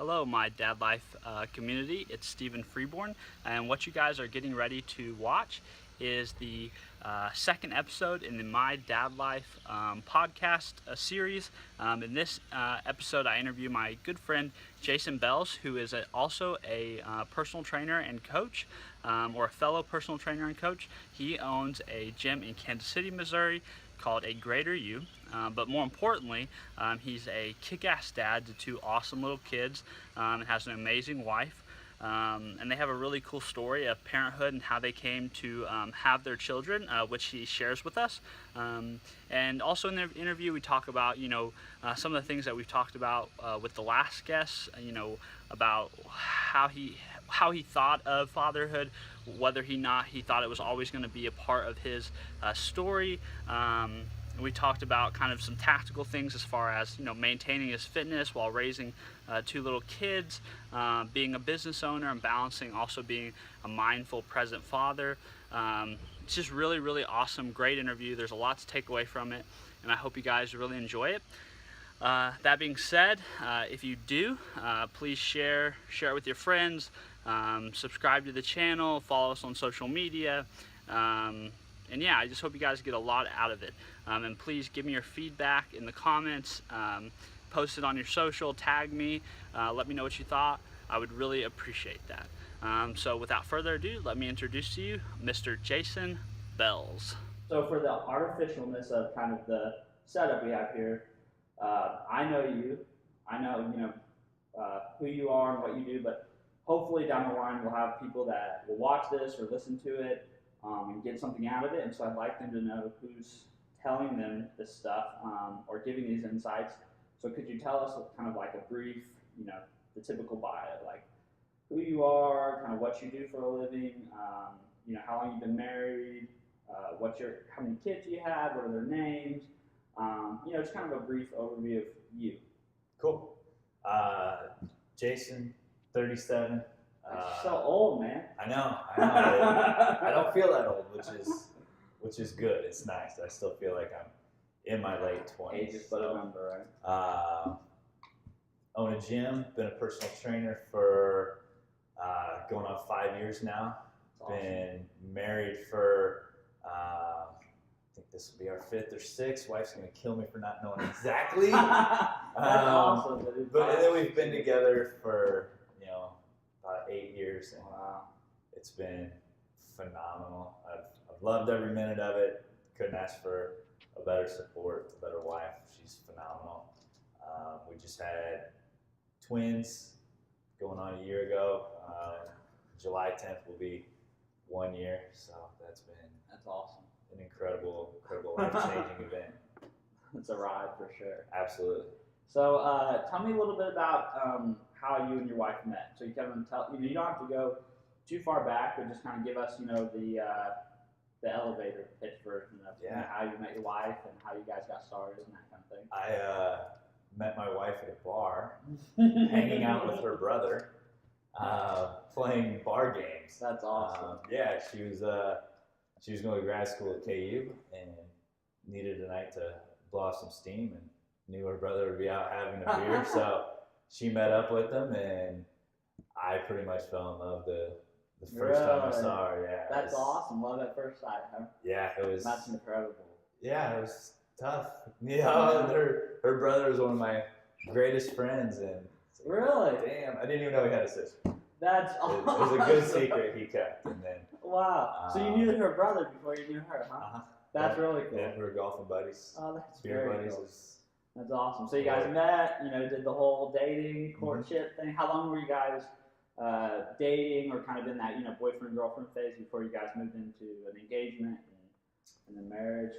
Hello, my Dad Life community. It's Stephen Freeborn, and what you guys are getting ready to watch is the second episode in the My Dad Life podcast series. In this episode, I interview my good friend Jason Belz, who is also a personal trainer and coach, or a fellow personal trainer and coach. He owns a gym in Kansas City, Missouri, called A Greater You. But more importantly, he's a kick-ass dad to two awesome little kids, and has an amazing wife. And they have a really cool story of parenthood and how they came to have their children, which he shares with us. And also in the interview, we talk about, some of the things that we've talked about with the last guest, about how he thought of fatherhood, whether he thought it was always going to be a part of his story. We talked about kind of some tactical things as far as maintaining his fitness while raising two little kids, being a business owner, and balancing also being a mindful, present father. It's just really awesome, great interview. There's a lot to take away from it, and I hope you guys really enjoy it. That being said, if you do, please share it with your friends, subscribe to the channel, follow us on social media. And yeah, I just hope you guys get a lot out of it. And please give me your feedback in the comments, post it on your social, tag me, let me know what you thought. I would really appreciate that. So without further ado, let me introduce to you Mr. Jason Belz. So for the artificialness of kind of the setup we have here, I know you, I know who you are and what you do, but hopefully down the line we'll have people that will watch this or listen to it and get something out of it. And so I'd like them to know who's telling them this stuff or giving these insights. So could you tell us kind of like a brief, the typical bio, like who you are, kind of what you do for a living, how long you've been married, how many kids you have, what are their names, just kind of a brief overview of you. Cool. Jason, 37. You're so old, man. I know. I don't feel that old, which is good. It's nice. I still feel like I'm in my late 20s. Age is but a number, right? Own a gym. Been a personal trainer for going on 5 years now. That's awesome. Been married for I think this will be our 5th or 6th. Wife's gonna kill me for not knowing exactly. That's awesome. But then we've been together for about 8 years, and wow, it's been phenomenal. I've loved every minute of it. Couldn't ask for a better support, a better wife. She's phenomenal. We just had twins going on a year ago. July 10th will be 1 year, so that's awesome. An incredible life-changing event. It's a ride for sure. Absolutely. So tell me a little bit about how you and your wife met. So you kind of you don't have to go too far back, but just kind of give us, the elevator pitch version of how you met your wife and how you guys got started and that kind of thing. I met my wife at a bar, hanging out with her brother, playing bar games. That's awesome. She was going to grad school at KU and needed a night to blow off some steam, and knew her brother would be out having a beer, so she met up with him, and I pretty much fell in love the first time I saw her. Yeah, that's awesome. Love at first sight, huh? Yeah, it was. That's incredible. Yeah, it was tough. Her brother was one of my greatest friends, and really, damn, I didn't even know he had a sister. That's awesome. It was a good secret he kept, and then. Wow. So you knew her brother before you knew her, huh? That's really cool. Yeah, we were golfing buddies. Oh, that's beer very buddies. Cool. That's awesome. So you guys met, did the whole dating, courtship thing. How long were you guys dating, or kind of in that, boyfriend, girlfriend phase before you guys moved into an engagement and then marriage?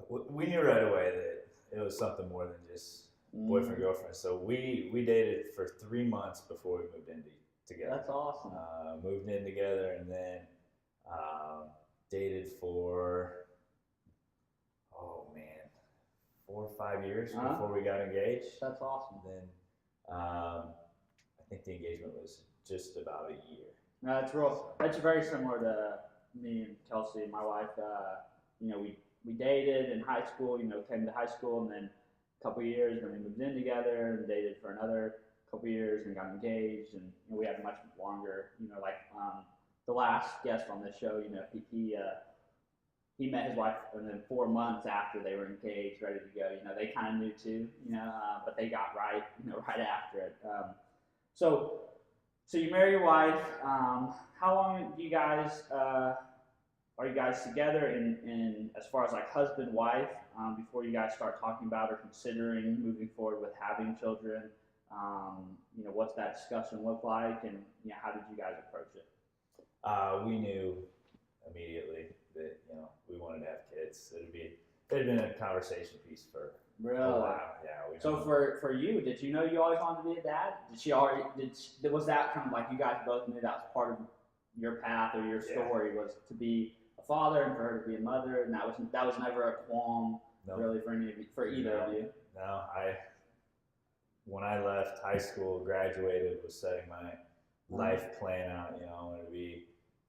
We knew right away that it was something more than just boyfriend, girlfriend. So we dated for 3 months before we moved in together. That's awesome. Moved in together, and then dated for 4 or 5 years before we got engaged. That's awesome. And then I think the engagement was just about a year. No, that's very similar to me and Kelsey, my wife. We dated in high school. Came to high school, and then a couple of years, then we moved in together and dated for another couple years and got engaged, and we had much longer. Like the last guest on this show, he met his wife, and then 4 months after they were engaged, ready to go. They kind of knew too, but they got right, right after it. So you marry your wife. How long do you guys are you guys together in as far as like husband wife before you guys start talking about or considering moving forward with having children? What's that discussion look like, and how did you guys approach it? We knew immediately that we wanted to have kids. It had been a conversation piece for Really? a while. Yeah. So for you, did you know you always wanted to be a dad? Was that kind of like you guys both knew that was part of your path or your story was to be a father and for her to be a mother, and that was never a qualm really for either of you? No, when I left high school, graduated, was setting my life plan out. I wanted to be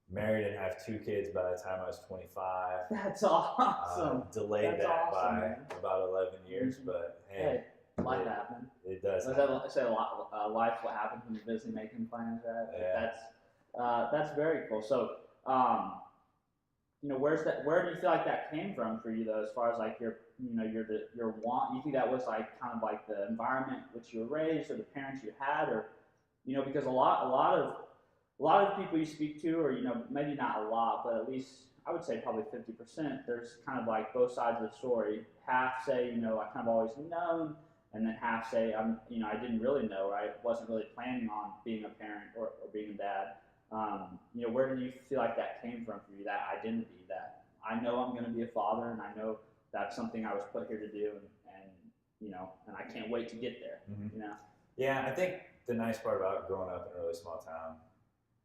married and have 2 kids by the time I was 25. That's awesome. Delayed by about 11 years, but hey, life happened. It does. Say a lot. Life, what happens when you're busy making plans, right? Yeah. That's very cool. So, where do you feel like that came from for you though, as far as like your want? You think that was like kind of like the environment which you were raised, or the parents you had, or because a lot of people you speak to, or maybe not a lot, but at least I would say probably 50%. There's kind of like both sides of the story. Half say I kind of always known, and then half say I didn't really know, or I wasn't really planning on being a parent or being a dad. Where do you feel like that came from for you? That identity, that I know I'm going to be a father, and I know that's something I was put here to do, and I can't wait to get there. Mm-hmm. Yeah, I think the nice part about growing up in a really small town,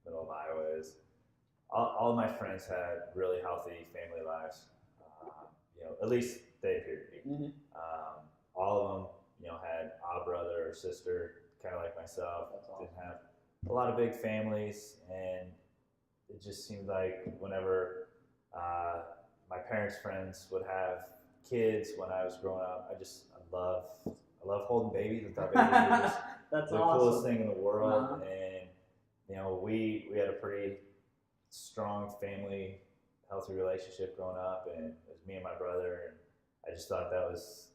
middle of Iowa, is all of my friends had really healthy family lives. At least they appeared to be. Mm-hmm. All of them, had a brother or sister, kind of like myself. That's awesome. Didn't have a lot of big families, and it just seemed like whenever my parents' friends would have kids when I was growing up, I love holding babies. I thought babies were just That's the awesome. coolest thing in the world. Uh-huh. And we had a pretty strong family, healthy relationship growing up, and it was me and my brother, and I just thought that was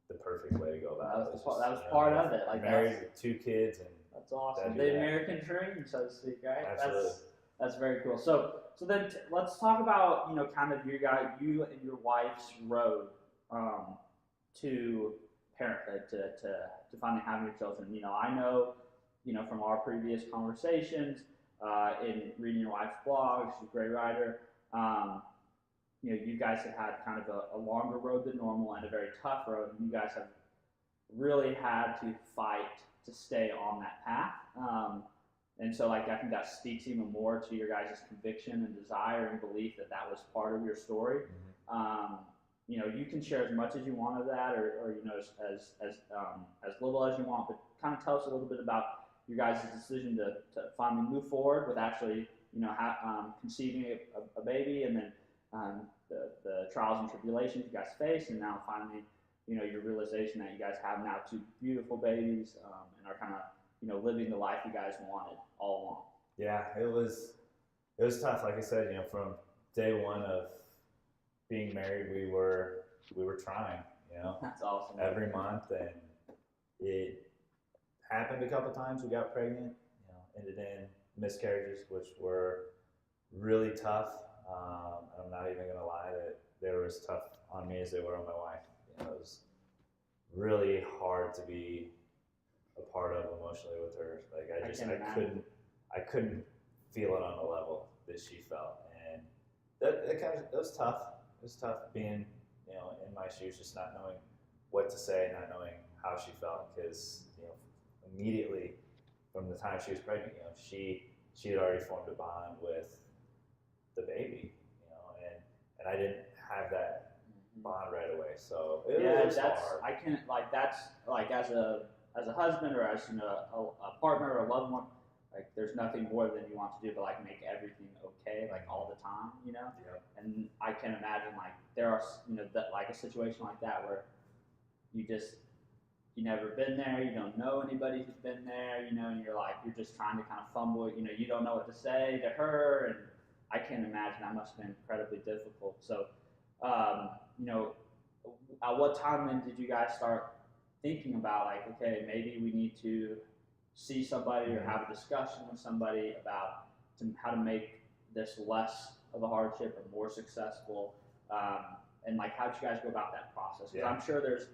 the perfect way to go about it. That was part of it. Like married with 2 kids, and that's awesome. The American dream, so to speak, right? Absolutely. That's very cool. So then let's talk about kind of you and your wife's road to parenthood, to finally having your children. I know from our previous conversations, in reading your wife's blog, she's a great writer. You guys have had kind of a longer road than normal and a very tough road, and you guys have really had to fight to stay on that path. And so, I think that speaks even more to your guys' conviction and desire and belief that was part of your story. Mm-hmm. You can share as much as you want of that, or as little as you want, but kind of tell us a little bit about your guys' decision to finally move forward with actually, conceiving a baby, and then the trials and tribulations you guys face, and now finally, your realization that you guys have now 2 beautiful babies, and are kind of, living the life you guys wanted all along. Yeah, it was tough. Like I said, from day one of being married, we were trying. That's awesome. Every month, and it happened a couple times. We got pregnant. Ended in miscarriages, which were really tough. I'm not even gonna lie that they were as tough on me as they were on my wife. It was really hard to be a part of emotionally with her. Like I couldn't feel it on the level that she felt, and it was tough. It was tough being in my shoes, just not knowing what to say, not knowing how she felt, because immediately from the time she was pregnant, she had already formed a bond with the baby, and I didn't have that bond right away. So it was hard. I can that's as a husband, or as a partner or a loved one, there's nothing more than you want to do but make everything okay all the time, Yeah. And I can imagine there are a situation like that where you just you never been there, you don't know anybody who's been there, you know, and you're just trying to kind of fumble, you know, you don't know what to say to her, and I can't imagine that must have been incredibly difficult. So, you know, at what time then did you guys start thinking about like, okay, maybe we need to see somebody or have a discussion with somebody about how to make this less of a hardship or more successful? And like, how did you guys go about that process? Because I'm sure there's,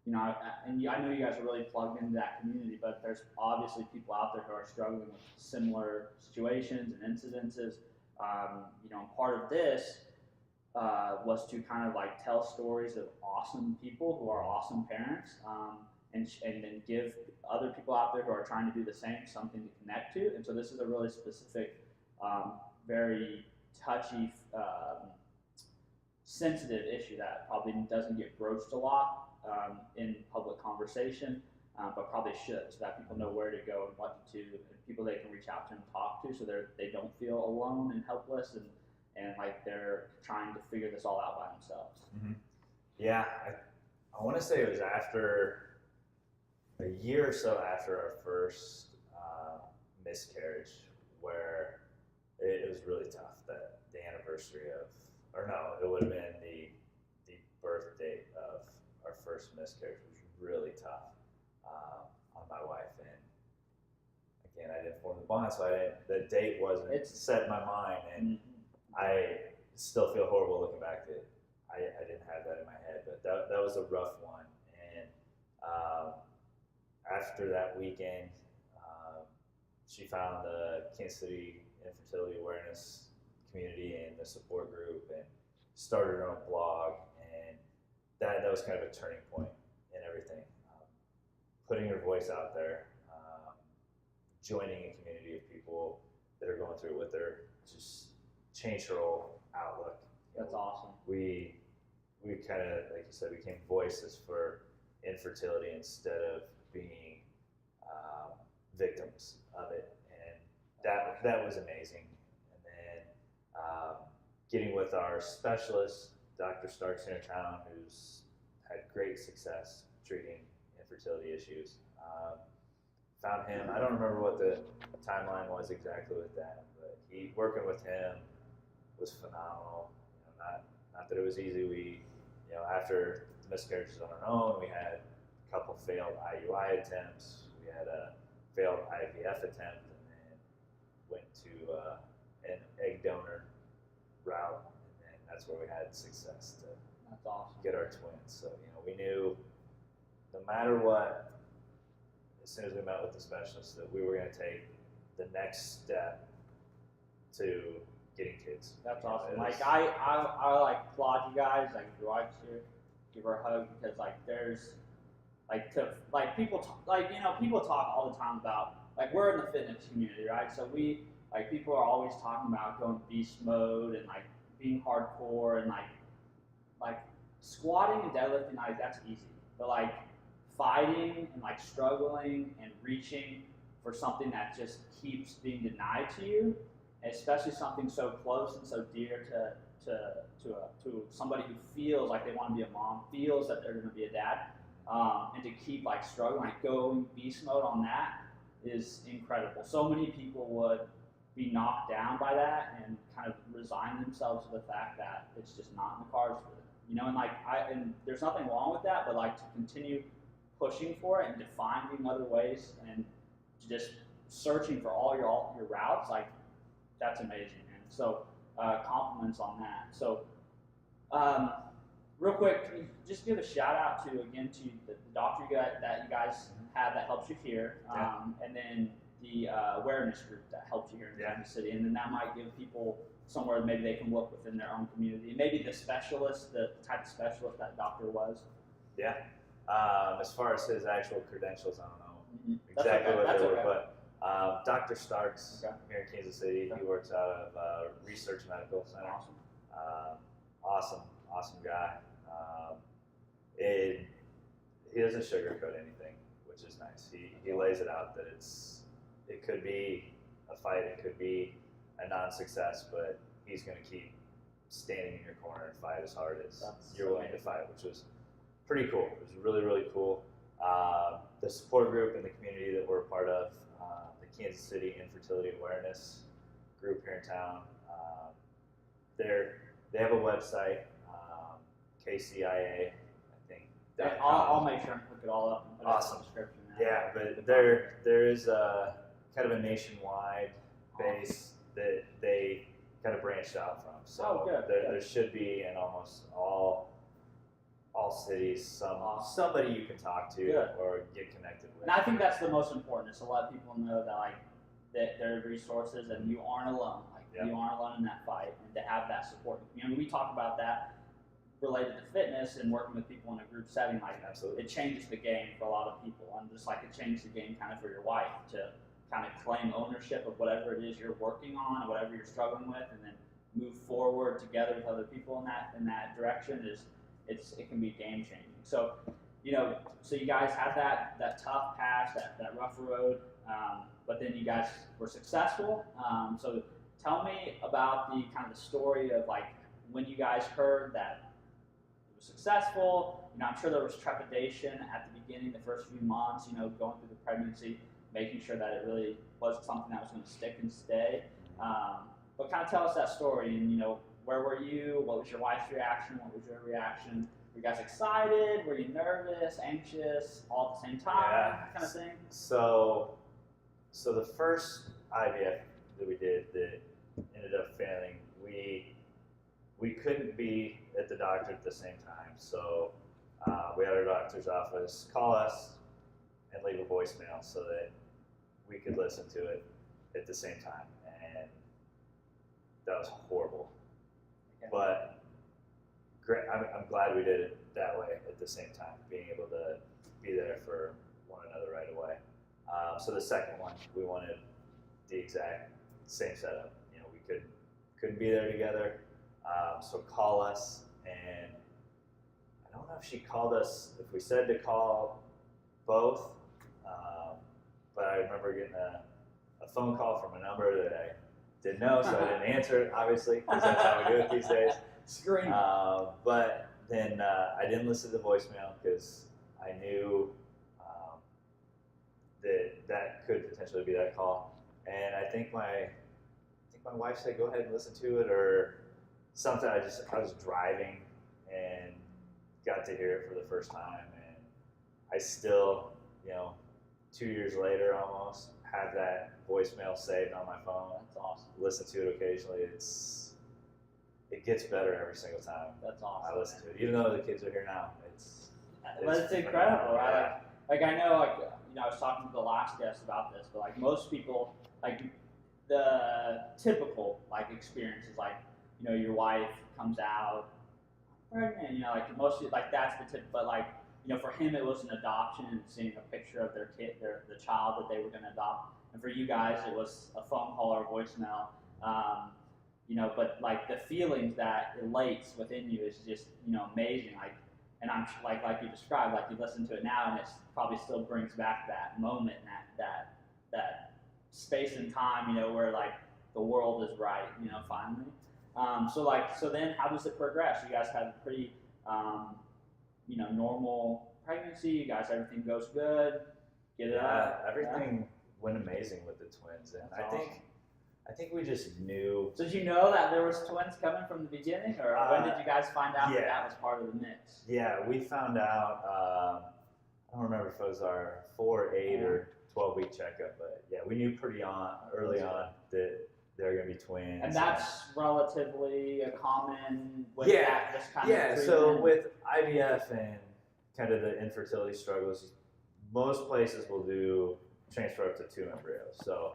you know, I know you guys are really plugged into that community, but there's obviously people out there who are struggling with similar situations and incidences. You know, part of this was to kind of like tell stories of awesome people who are awesome parents, and then give other people out there who are trying to do the same something to connect to. And so this is a really specific, very touchy, sensitive issue that probably doesn't get broached a lot in public conversation, but probably should, so that people know where to go and what to do, and people they can reach out to and talk to, so they don't feel alone and helpless and like they're trying to figure this all out by themselves. Mm-hmm. Yeah, I want to say it was after a year or so after our first miscarriage, where it was really tough. That the anniversary of, or no, it would have been the birth date of our first miscarriage was really tough on my wife, and again, I didn't form the bond, so the date wasn't set in my mind, and I still feel horrible looking back to it. I didn't have that in my head, but that was a rough one. And after that weekend, she found the Kansas City Infertility Awareness community and the support group, and started her own blog. And that was kind of a turning point in everything. Putting her voice out there, joining a community of people that are going through it with her, just changed her whole outlook. That's awesome. We kind of, like you said, became voices for infertility instead of being victims of it, and that was amazing. And then getting with our specialist, Dr. Starks here in town, who's had great success treating infertility issues. Found him. I don't remember what the timeline was exactly with that, but working with him was phenomenal. You know, not that it was easy. We, you know, after miscarriages on our own, we had a couple failed IUI attempts. We had a failed IVF attempt, and then went to an egg donor route, and that's where we had success to That's awesome. get our twins. So, you know, we knew no matter what, as soon as we met with the specialist, that we were going to take the next step to getting kids. That's awesome. Like I like applaud you guys. Like your wife's here, give her a hug, because like there's people talk all the time about, like, we're in the fitness community, right? So people are always talking about going beast mode and like being hardcore, and like squatting and deadlifting, like that's easy, but like fighting and like struggling and reaching for something that just keeps being denied to you, especially something so close and so dear to somebody who feels like they want to be a mom, feels that they're going to be a dad, and to keep like struggling, like going beast mode on that is incredible. So many people would be knocked down by that and kind of resign themselves to the fact that it's just not in the cards for them, you know. And there's nothing wrong with that, but like to continue pushing for it and to finding other ways and just searching for all your routes, like that's amazing, man. So compliments on that. So real quick, can you just give a shout out to the doctor that you guys had that helps you here, and then the awareness group that helps you here in Kansas City, and then that might give people somewhere maybe they can look within their own community, maybe the specialist, the type of specialist that doctor was. Yeah. As far as his actual credentials, I don't know exactly what they were, but Dr. Starks here in Kansas City, he works out of Research Medical Center. Awesome. Awesome guy. He doesn't sugarcoat anything, which is nice. He lays it out that it could be a fight, it could be a non-success, but he's going to keep standing in your corner and fight as hard as you're willing to fight, which was pretty cool. It was really, really cool. The support group and the community that we're a part of, the Kansas City Infertility Awareness group here in town. They have a website, KCIA, I think. I'll make sure and hook it all up and put Awesome. it in the description. Yeah, but there is a kind of a nationwide base that they kind of branched out from. So there should be in almost all cities somebody you can talk to or get connected with. And I think that's the most important, is to let people know that that there are resources and you aren't alone. You aren't alone in that fight, and to have that support. We talk about that related to fitness and working with people in a group setting. Absolutely. It changes the game for a lot of people, and just like it changed the game kind of for your wife to kind of claim ownership of whatever it is you're working on, whatever you're struggling with, and then move forward together with other people in that direction. It can be game changing. So so you guys had that tough patch, that rough road, but then you guys were successful. So tell me about the kind of the story of when you guys heard that it was successful. I'm sure there was trepidation at the beginning, the first few months, going through the pregnancy, making sure that it really was something that was going to stick and stay. But kind of tell us that story, and where were you? What was your wife's reaction? What was your reaction? Were you guys excited? Were you nervous, anxious, all at the same time? That kind of thing? So the first IVF that we did that ended up failing, we couldn't be at the doctor at the same time. So we had our doctor's office call us and leave a voicemail so that we could listen to it at the same time. And that was horrible. Okay. But great. I'm glad we did it that way at the same time, being able to be there for one another right away. So the second one, we wanted the exact same setup. We couldn't be there together. So call us, and I don't know if she called us, if we said to call both, but I remember getting a phone call from a number that I didn't know, so I didn't answer it, obviously, because that's how we do it these days. Scream. But then I didn't listen to the voicemail because I knew that could potentially be that call. And I think my wife said, go ahead and listen to it, or something. I was driving and got to hear it for the first time, and I still, 2 years later almost, have that voicemail saved on my phone. That's awesome. Listen to it occasionally. It gets better every single time. That's awesome. I listen to it, even though the kids are here now. It's incredible, right? I know, I was talking to the last guest about this, but most people, the typical experience is your wife comes out pregnant, mostly that's the tip, but for him it was an adoption and seeing a picture of their kid, the child that they were going to adopt, and for you guys it was a phone call or voicemail. But the feelings that elates within you is just amazing. And I'm like you described, you listen to it now, and it probably still brings back that moment, and that space and time, where the world is right, finally. So then how does it progress? You guys have a pretty, normal pregnancy. You guys, everything goes good. Get it out. Everything went amazing with the twins, and I think we just knew. So did you know that there was twins coming from the beginning, or when did you guys find out that was part of the mix? Yeah, we found out. I don't remember if it was our 4, 8, or 12-week checkup, but yeah, we knew pretty early on that they were going to be twins. And that's relatively a common with this kind of treatment. So with IVF and kind of the infertility struggles, most places will do transfer up to 2 embryos. So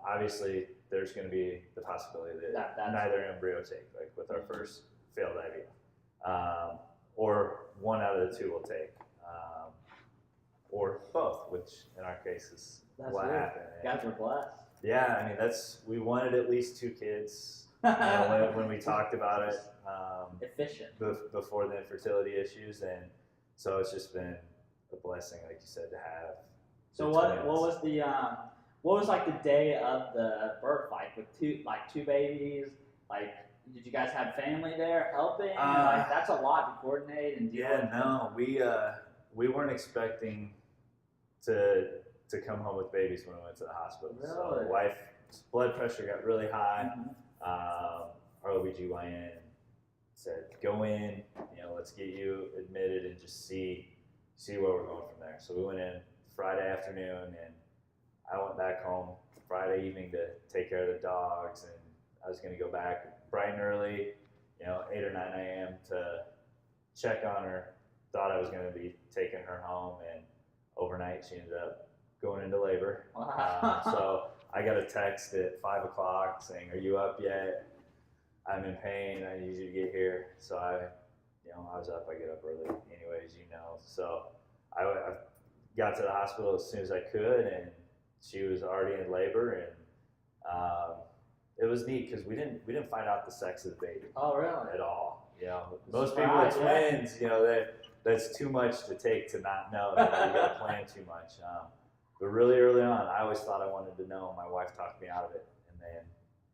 obviously there's going to be the possibility that neither embryo take, with our first failed IVF, or one out of the 2 will take, or both, which in our case is what happened. Guys were blessed. Yeah, we wanted at least 2 kids when we talked about it. Efficient. Before the infertility issues, and so it's just been a blessing, like you said, to have. So what was the the day of the birth with 2 babies? Did you guys have family there helping? That's a lot to coordinate and deal with. No, we weren't expecting to come home with babies when we went to the hospital. Really? So the wife's blood pressure got really high. Our OBGYN said, go in, let's get you admitted and just see where we're going from there. So we went in Friday afternoon, and I went back home Friday evening to take care of the dogs, and I was going to go back bright and early, 8 or 9 a.m. to check on her. Thought I was going to be taking her home, and overnight she ended up going into labor. So I got a text at 5 o'clock saying, "Are you up yet? I'm in pain. I need you to get here." So I was up. I get up early, anyways, So I got to the hospital as soon as I could, and she was already in labor, and it was neat because we didn't find out the sex of the baby. Oh, really? At all. Most people with twins, that's too much to take to not know. You got to plan too much. But really early on, I always thought I wanted to know. My wife talked me out of it, and then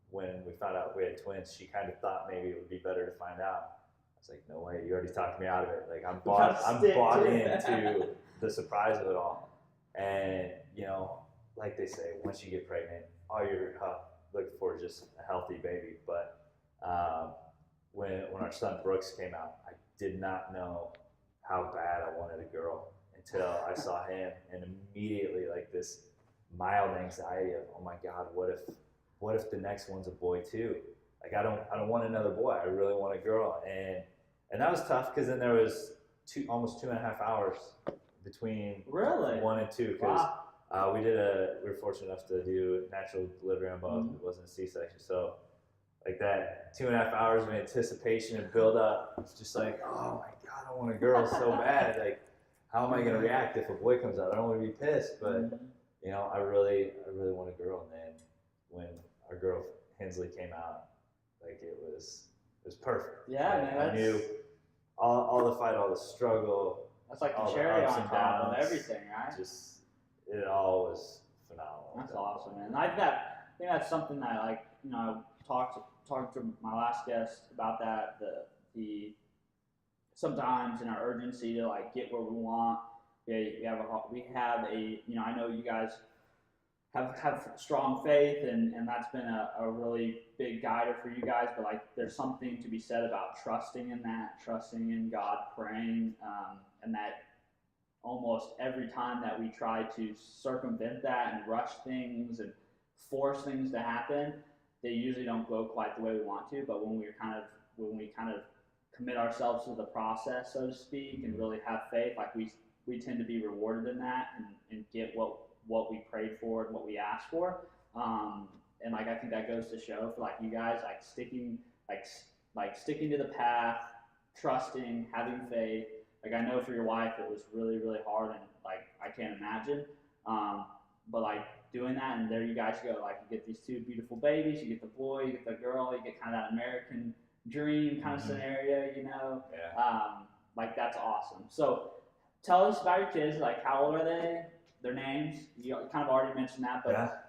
when we found out we had twins, she kind of thought maybe it would be better to find out. I was like, no way, you already talked me out of it. Like I'm bought into the surprise of it all. And like they say, once you get pregnant, all you're looking for is just a healthy baby. But when our son Brooks came out, I did not know how bad I wanted a girl until I saw him, and immediately like this mild anxiety of, oh my God, what if the next one's a boy too? Like I don't want another boy. I really want a girl, and that was tough because then there was almost 2.5 hours between one and two because we were fortunate enough to do natural delivery on both. It wasn't a C-section, so like that 2.5 hours of anticipation and build up, it's just like, oh my God, I want a girl so bad. Like, how am I gonna react if a boy comes out? I don't want to be pissed, but I really want a girl. And then when our girl Hensley came out, like it was perfect. Yeah, man. I knew all the fight, all the struggle. That's like the cherry on top of everything, right? Just it all was phenomenal. That's awesome, man. I think that's something that I talked to my last guest about that. The sometimes in our urgency to get where we want, we have a I know you guys have strong faith, and that's been a really big guider for you guys, but there's something to be said about trusting in God, praying, and that almost every time that we try to circumvent that and rush things and force things to happen, they usually don't go quite the way we want to. But when we kind of commit ourselves to the process, so to speak, and really have faith, we tend to be rewarded in that and get what we prayed for and what we asked for. And I think that goes to show for you guys, sticking to the path, trusting, having faith. I know for your wife it was really, really hard, and I can't imagine. But doing that, and there you guys go. You get these two beautiful babies, you get the boy, you get the girl, you get kind of that American dream kind of scenario, Yeah. That's awesome. So tell us about your kids. How old are they? Their names? You kind of already mentioned that, but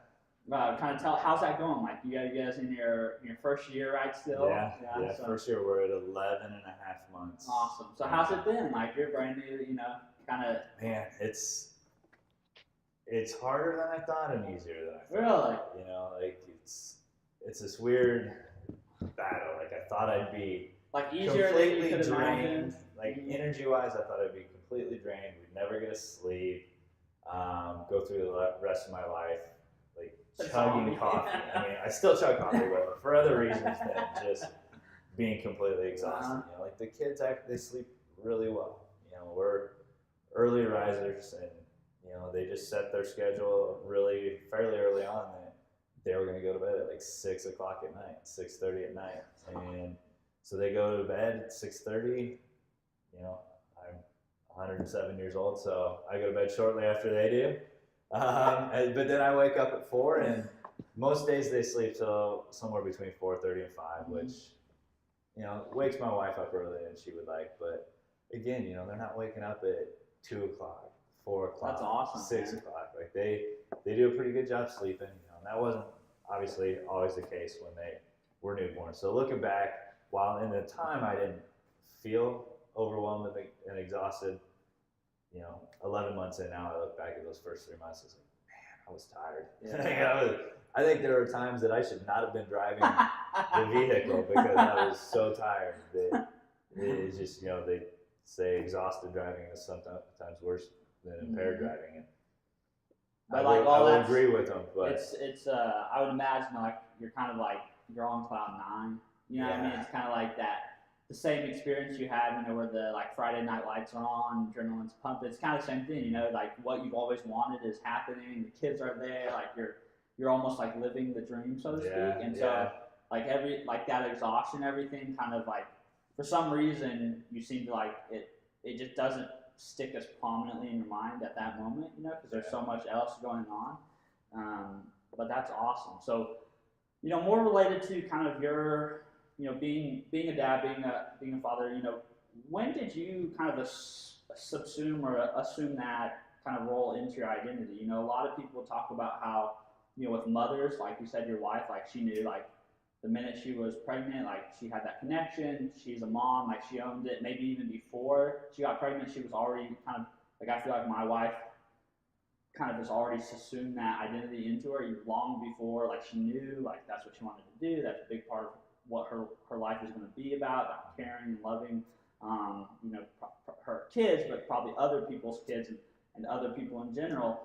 kind of tell how's that going? You guys in your first year, right? Still? Yeah. So. First year we're at 11 and a half months. Awesome. So how's it been? You're brand new, kind of. Man, it's harder than I thought and easier than I thought. Really? It's this weird battle. I thought I'd be easier completely than you could drained. Energy-wise, I thought I'd be completely drained. We'd never get to sleep. Go through the rest of my life chugging coffee. I still chug coffee, but for other reasons than just being completely exhausted. The kids they sleep really well. We're early risers, and they just set their schedule fairly early on that they were going to go to bed at 6 o'clock at night, 6:30 at night, and so they go to bed at 6:30. I'm 107 years old, so I go to bed shortly after they do. But then I wake up at 4, and most days they sleep till somewhere between 4:30 and 5, which wakes my wife up early and she would like. But again, they're not waking up at 2 o'clock, 4 o'clock, that's awesome, 6 o'clock. They do a pretty good job sleeping. And that wasn't obviously always the case when they were newborn. So looking back, while in the time I didn't feel overwhelmed and exhausted, 11 months in now, I look back at those first 3 months. I was like, man, I was tired. Yeah. I think there were times that I should not have been driving the vehicle because I was so tired that it's just, they say exhausted driving is sometimes worse than impaired driving. And but I like all would that, agree with them, but it's I would imagine like you're kind of like you're on cloud nine. You know what I mean? It's kind of like that, the same experience you had, where the like Friday night lights are on, adrenaline's pumping. It's kind of the same thing, like what you've always wanted is happening. The kids are there, like you're almost like living the dream, so to speak. And so like that exhaustion, everything kind of like, for some reason you seem to like it just doesn't stick as prominently in your mind at that moment, because there's so much else going on. But that's awesome. So, more related to kind of your, being a dad, being a father, when did you kind of subsume or assume that kind of role into your identity? A lot of people talk about how, with mothers, like you said, your wife, like she knew, like the minute she was pregnant, like she had that connection. She's a mom, like she owned it. Maybe even before she got pregnant, she was already kind of like, I feel like my wife kind of has already assumed that identity into her long before, like she knew, like that's what she wanted to do. That's a big part of what her life is going to be about caring and loving, her kids, but probably other people's kids and other people in general.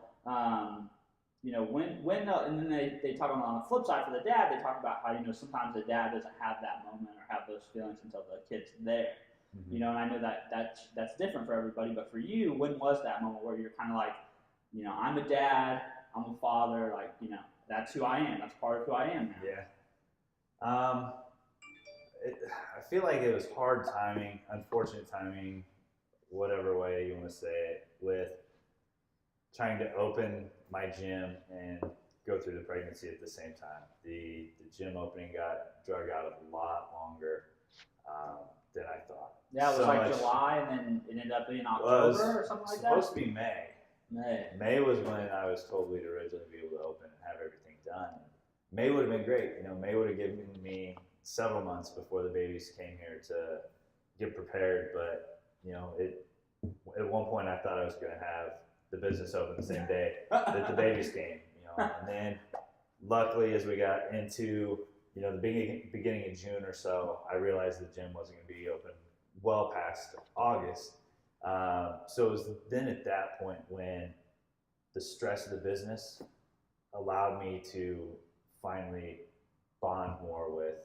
And then they talk on the flip side for the dad, they talk about how, sometimes the dad doesn't have that moment or have those feelings until the kid's there. And I know that's different for everybody, but for you, when was that moment where you're kind of like, I'm a dad, I'm a father, like, that's who I am, that's part of who I am now. Yeah. I feel like it was hard timing, unfortunate timing, whatever way you want to say it, with trying to open my gym and go through the pregnancy at the same time. The gym opening got drug out a lot longer than I thought. Yeah, it was like July, and then it ended up being October or something like that? It was supposed to be May. May was when I was told we'd originally be able to open and have everything done. May would have been great. May would have given me several months before the babies came here to get prepared. But, at one point I thought I was going to have the business open the same day that the babies came. And then luckily as we got into, the beginning of June or so, I realized the gym wasn't going to be open well past August. So it was then at that point when the stress of the business allowed me to finally bond more with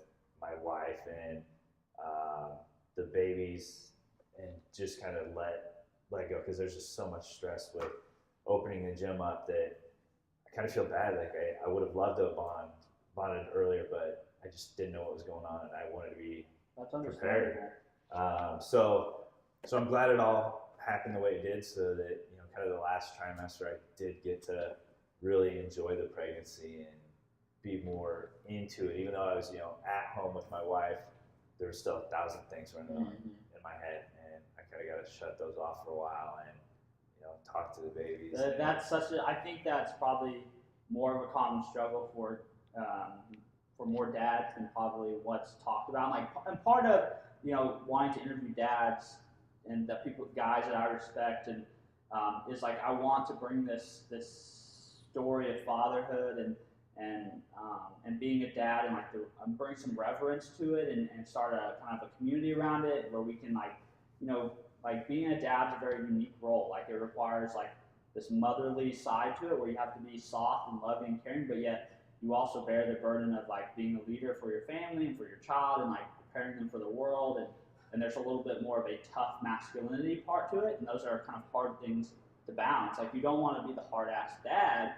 my wife and the babies, and just kind of let go, because there's just so much stress with opening the gym up that I kind of feel bad. Like I would have loved to have bonded earlier, but I just didn't know what was going on, and I wanted to be prepared. So I'm glad it all happened the way it did, so that kind of the last trimester I did get to really enjoy the pregnancy and be more into it. Even though I was at home with my wife, there were still 1,000 things running on in my head, and I kind of got to shut those off for a while and talk to the babies. I think that's probably more of a common struggle for more dads than probably what's talked about. And part of wanting to interview dads and the guys that I respect, and is like, I want to bring this story of fatherhood and being a dad, and like bring some reverence to it, and start a kind of a community around it where we can like being a dad's a very unique role. Like it requires like this motherly side to it where you have to be soft and loving and caring, but yet you also bear the burden of like being a leader for your family and for your child, and like preparing them for the world, and there's a little bit more of a tough masculinity part to it, and those are kind of hard things to balance. Like you don't want to be the hard-ass dad.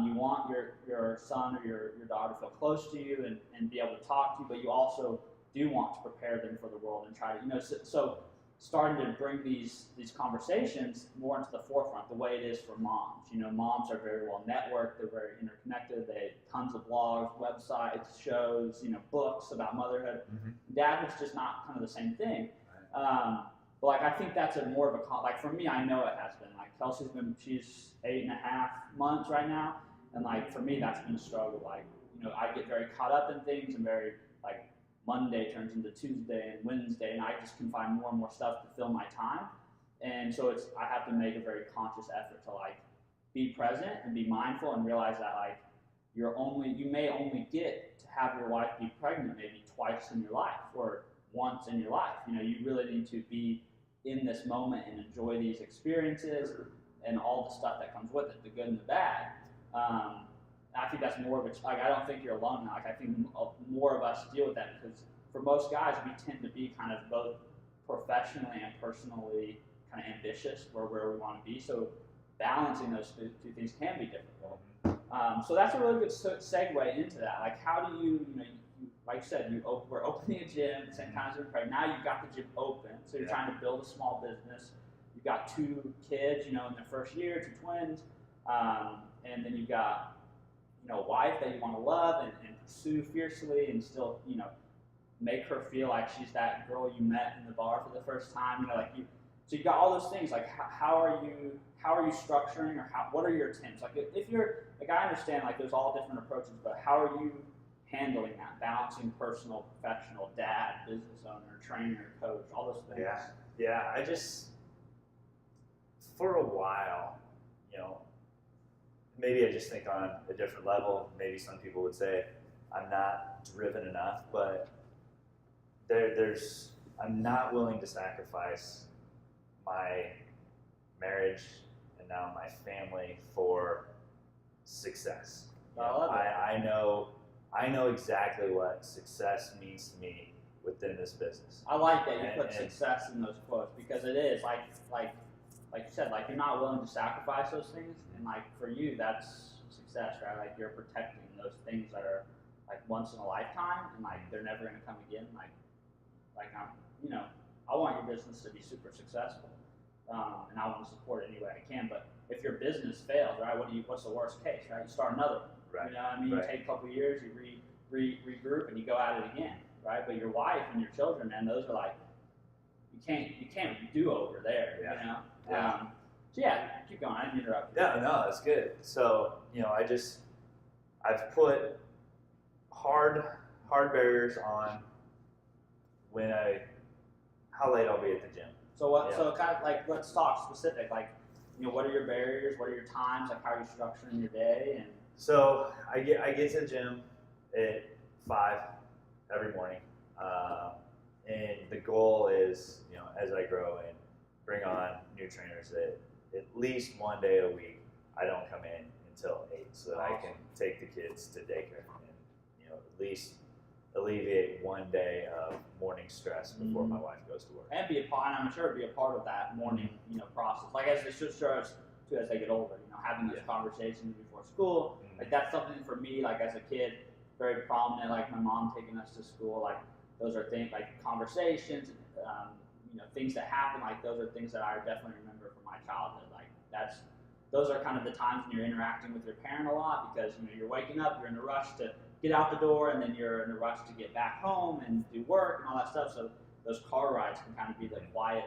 You want your son or your daughter to feel close to you and be able to talk to you, but you also do want to prepare them for the world and try to, so starting to bring these conversations more into the forefront, the way it is for moms. Moms are very well networked, they're very interconnected, they have tons of blogs, websites, shows, books about motherhood. Dadhood's just not kind of the same thing. But like, I think that's more of a, like for me, I know it has been. Like she's 8.5 months right now, and like for me, that's been a struggle. Like, I get very caught up in things, and very like Monday turns into Tuesday and Wednesday, and I just can find more and more stuff to fill my time. and so I have to make a very conscious effort to like be present and be mindful and realize that like you may only get to have your wife be pregnant maybe twice in your life or once in your life. You really need to be in this moment and enjoy these experiences and all the stuff that comes with it, the good and the bad. I think that's more of a, like, I don't think you're alone now. Like, I think more of us deal with that because for most guys, we tend to be kind of both professionally and personally kind of ambitious for where we want to be. So balancing those two things can be difficult. So that's a really good segue into that. Like, how do you like you said, we're opening a gym at the same time as we're pregnant. Now you've got the gym open, so you're trying to build a small business. You've got 2 kids, in their first year, 2 twins, and then you've got, a wife that you want to love and pursue fiercely, and still, make her feel like she's that girl you met in the bar for the first time. So you got all those things. Like, how are you structuring, or what are your attempts? Like, if you're like, I understand like there's all different approaches, but how are you handling that, balancing personal, professional, dad, business owner, trainer, coach, all those things? Yeah. I just, for a while, maybe I just think on a different level. Maybe some people would say I'm not driven enough, but I'm not willing to sacrifice my marriage and now my family for success. I know exactly what success means to me within this business. I like that you put success in those quotes, because it is like you said, like, you're not willing to sacrifice those things, and like for you that's success, right? Like, you're protecting those things that are like once in a lifetime, and like they're never going to come again. I want your business to be super successful, and I want to support it any way I can. But if your business fails, right, what's the worst case, right? You start another one. Right. You take a couple of years, you regroup, and you go at it again, right? But your wife and your children, man, those are like, you can't do over there. So keep going. I didn't interrupt you. Yeah, no, that's good. So I've put hard barriers on how late I'll be at the gym. So So kind of like, let's talk specific. Like, what are your barriers? What are your times? Like, how are you structuring your day? And so I get to the gym at 5 every morning, and the goal is, as I grow and bring on new trainers, that at least one day a week I don't come in until 8, so that I can take the kids to daycare and at least alleviate one day of morning stress before my wife goes to work. And I'm sure be a part of that morning, process. Like, as the sisters too, as they get older, having these conversations before school. Like, that's something for me, like, as a kid, very prominent. Like, my mom taking us to school, like, those are things like conversations, things that happen. Like, those are things that I definitely remember from my childhood. Like, those are kind of the times when you're interacting with your parent a lot, because you're waking up, you're in a rush to get out the door, and then you're in a rush to get back home and do work and all that stuff. So those car rides can kind of be the quiet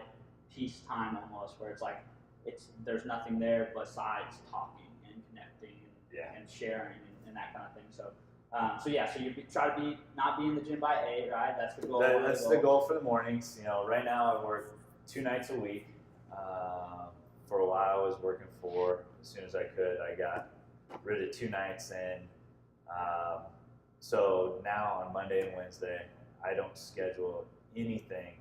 peace time almost, where it's like there's nothing there besides talking and connecting and sharing and that kind of thing. So so you try to not be in the gym by 8, right? That's the goal. That's the goal for the mornings. Right now I work 2 nights a week. For a while I was working 4. As soon as I could, I got rid of 2 nights, and so now on Monday and Wednesday I don't schedule anything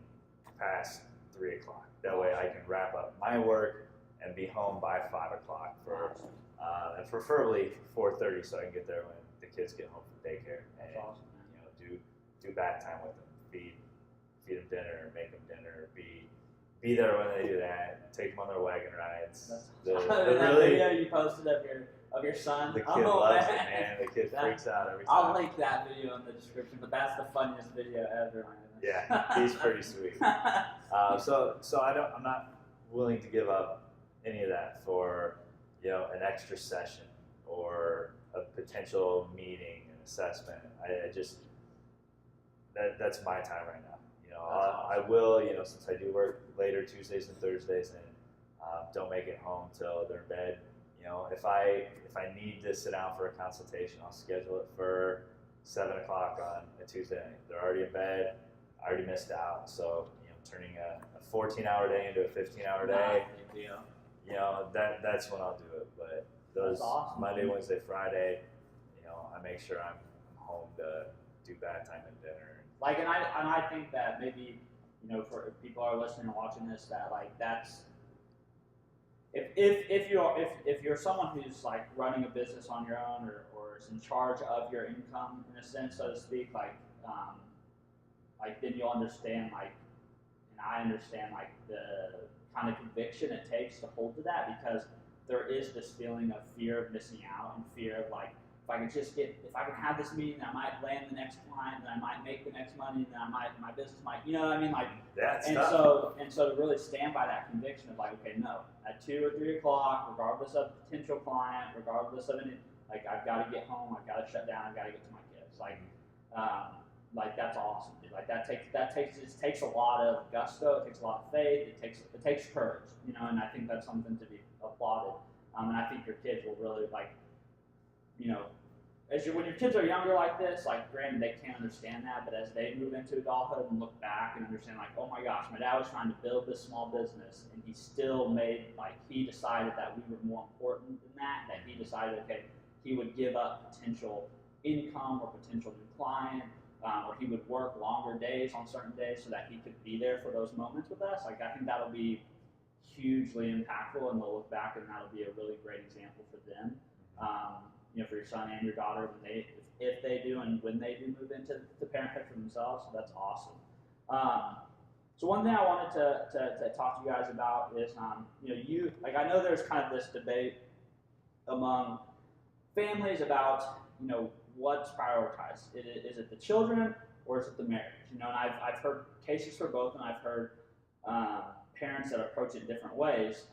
past 3 o'clock. That way I can wrap up my work and be home by 5 o'clock and preferably 4:30, so I can get there when the kids get home from daycare, and do bath time with them, feed them dinner, make them dinner, be there when they do that, take them on their wagon rides. That video you posted of your son. The kid loves it, man. The kid freaks out every time. I'll link that video in the description, but that's the funniest video ever. Yeah, he's pretty sweet. So I'm not willing to give up any of that for an extra session or a potential meeting, an assessment. I just that's my time right now. I will, since I do work later Tuesdays and Thursdays, and don't make it home till they're in bed. If I need to sit down for a consultation, I'll schedule it for 7 o'clock on a Tuesday night. They're already in bed. I already missed out, so turning a 14-hour day into a 15-hour day. You know, that's when I'll do it. But those awesome. Monday, Wednesday, Friday, you know, I make sure I'm home to do bath time and dinner. Like, and I think that maybe, you know, for if people are listening and watching this, that like that's if you're someone who's like running a business on your own or is in charge of your income in a sense, so to speak, like then you'll understand like, and I understand like the kind of conviction it takes to hold to that, because there is this feeling of fear of missing out and fear of like, if I can have this meeting, I might land the next client, then I might make the next money, then my business might, you know what I mean? Like, that's and tough. so to really stand by that conviction of like, okay, no, at 2 or 3 o'clock, regardless of potential client, regardless of any, like I've got to get home, I've got to shut down, I've got to get to my kids. Like that's awesome, dude. Like it takes a lot of gusto, it takes a lot of faith, it takes courage, you know, and I think that's something to be applauded. And I think your kids will really like, you know, when your kids are younger like this, like granted they can't understand that, but as they move into adulthood and look back and understand like, oh my gosh, my dad was trying to build this small business and he still he decided that we were more important than that he decided, okay, he would give up potential income or potential new client, or he would work longer days on certain days so that he could be there for those moments with us. Like I think that'll be hugely impactful, and they'll look back and that'll be a really great example for them. You know, for your son and your daughter if they do and when they do move into the parenthood for themselves. So that's awesome. So one thing I wanted to talk to you guys about is, you know, I know there's kind of this debate among families about, you know, what's prioritized. Is it the children or is it the marriage? You know, and I've heard cases for both, and I've heard parents that approach it different ways.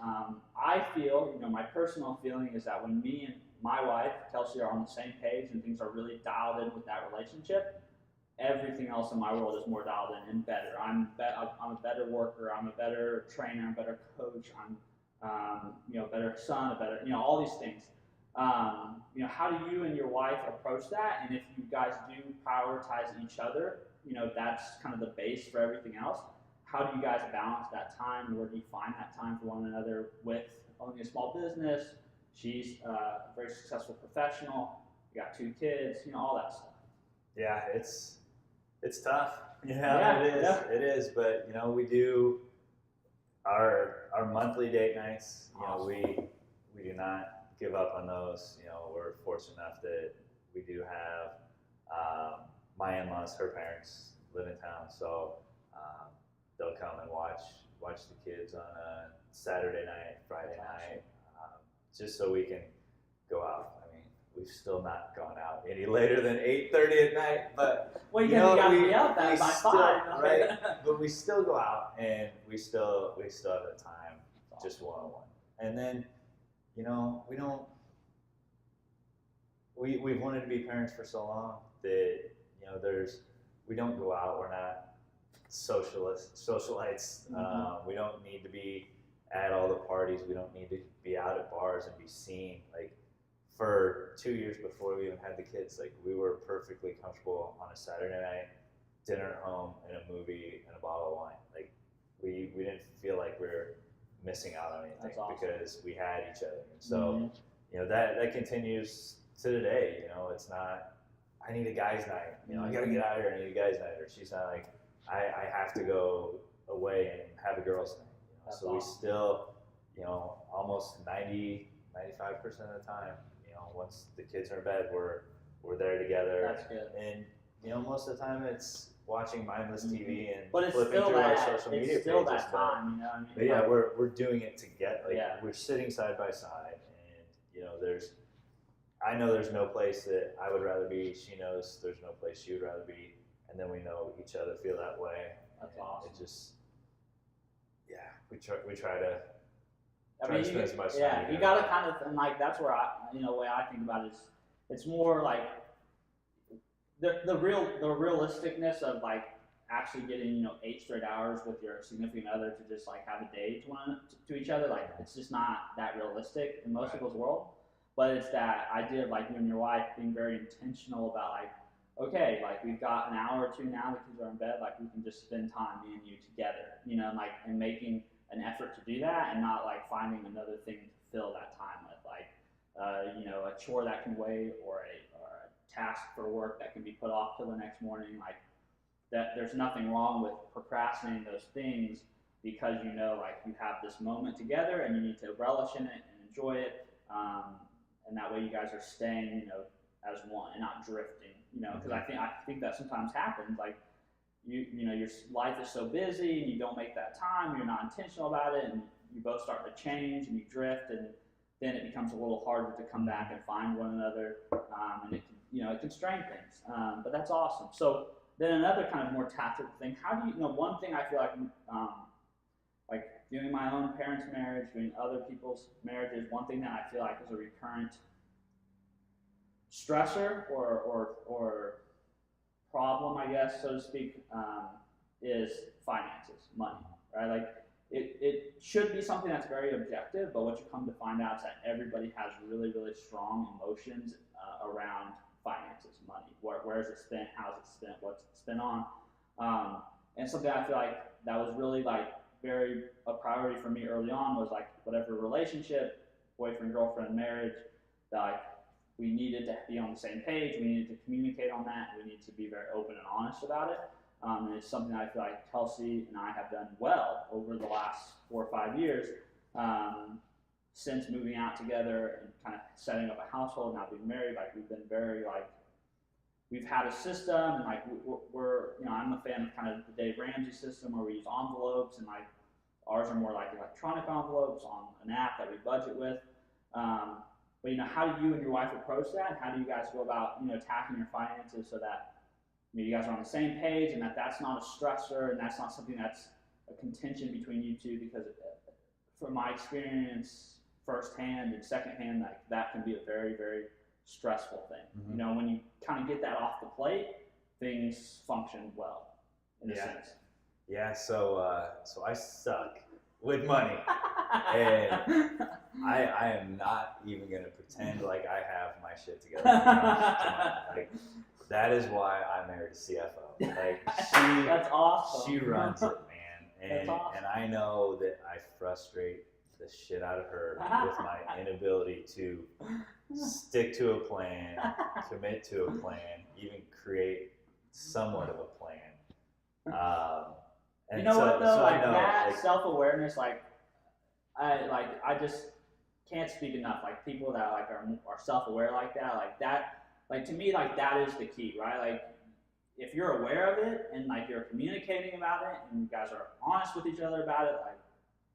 I feel, you know, my personal feeling is that when me and my wife, Kelsey, are on the same page and things are really dialed in with that relationship, everything else in my world is more dialed in and better. I'm a better worker, I'm a better trainer, I'm a better coach, I'm you know, a better son, a better, you know, all these things. You know, how do you and your wife approach that? And if you guys do prioritize each other, you know, that's kind of the base for everything else. How do you guys balance that time? Where do you find that time for one another with owning a small business? She's a very successful professional. You got 2 kids, you know, all that stuff. Yeah, it's tough. Yeah, it is. Yeah. It is. But you know, we do our monthly date nights. You know, we do not give up on those. You know, we're fortunate enough that we do have my in-laws, her parents live in town, so they'll come and watch the kids on a Saturday night, Friday night. Just so we can go out. I mean, we've still not gone out any later than 8:30 at night, but well, you know, got to be out by 5, right? But we still go out, and we still have the time, just one-on-one. And then, you know, we've wanted to be parents for so long that, you know, we don't go out. We're not socialites. Mm-hmm. We don't need to be at all the parties. We don't need to be out at bars and be seen. Like, for 2 years before we even had the kids, like, we were perfectly comfortable on a Saturday night, dinner at home, and a movie and a bottle of wine. Like, we didn't feel like we were missing out on anything. Awesome. Because we had each other. And so, you know, that continues to today. You know, it's not, I need a guy's night. You know, I got to get out of here. I need a guy's night. Or she's not like, I have to go away and have a girl's night. So awesome. We still, you know, almost 95% of the time, you know, once the kids are in bed, we're there together. That's good. And, you know, most of the time it's watching mindless TV and but it's flipping through our social media it's still pages. That time, you know what I mean? But yeah, we're doing it together. Like, we're sitting side by side, and, you know, I know there's no place that I would rather be. She knows there's no place she would rather be. And then we know each other feel that way. That's awesome. It just, we try to. I mean, spend as much time. Yeah, you gotta kind of, and like that's where the way I think about it is, it's more like the realisticness of like actually getting, you know, 8 straight hours with your significant other to just like have a day to each other. Like, it's just not that realistic in most people's world. But it's that idea of like you and your wife being very intentional about like, okay, like we've got an hour or two now, the kids are in bed, like we can just spend time, me and you together, and like, and making an effort to do that, and not like finding another thing to fill that time with, like, a chore that can wait, or a task for work that can be put off till the next morning, like that. There's nothing wrong with procrastinating those things, because like you have this moment together and you need to relish in it and enjoy it, and that way you guys are staying, as one and not drifting, because I think that sometimes happens, like your life is so busy and you don't make that time, you're not intentional about it, and you both start to change and you drift, and then it becomes a little harder to come back and find one another, and it can strain things, but that's awesome. So then another kind of more tactical thing, how do you, one thing I feel like doing my own parents' marriage, doing other people's marriages, one thing that I feel like is a recurrent stressor or problem, I guess, so to speak, is finances, money, right? Like it should be something that's very objective, but what you come to find out is that everybody has really, really strong emotions around finances, money. Where is it spent? How's it spent? What's it spent on? And something I feel like that was really like very a priority for me early on was like whatever relationship, boyfriend, girlfriend, marriage, that like we needed to be on the same page, we needed to communicate on that, we need to be very open and honest about it. And it's something I feel like Kelsey and I have done well over the last 4 or 5 years, since moving out together and kind of setting up a household, now being married. Like we've been very like, we've had a system, and like we're I'm a fan of kind of the Dave Ramsey system where we use envelopes, and like ours are more like electronic envelopes on an app that we budget with. But how do you and your wife approach that? And how do you guys go about attacking your finances so that you guys are on the same page, and that's not a stressor, and that's not something that's a contention between you two? Because from my experience, firsthand and secondhand, like that can be a very, very stressful thing. Mm-hmm. When you kind of get that off the plate, things function well in a sense. Yeah. So I suck with money, and I am not even gonna pretend like I have my shit together. Like, that is why I married a CFO. Like that's awesome. She runs it, man, and awesome. And I know that I frustrate the shit out of her with my inability to stick to a plan, commit to a plan, even create somewhat of a plan. And what though? so like I know, that self-awareness, I just can't speak enough. Like people that like are self-aware like that, like to me, like that is the key, right? Like if you're aware of it and like you're communicating about it and you guys are honest with each other about it,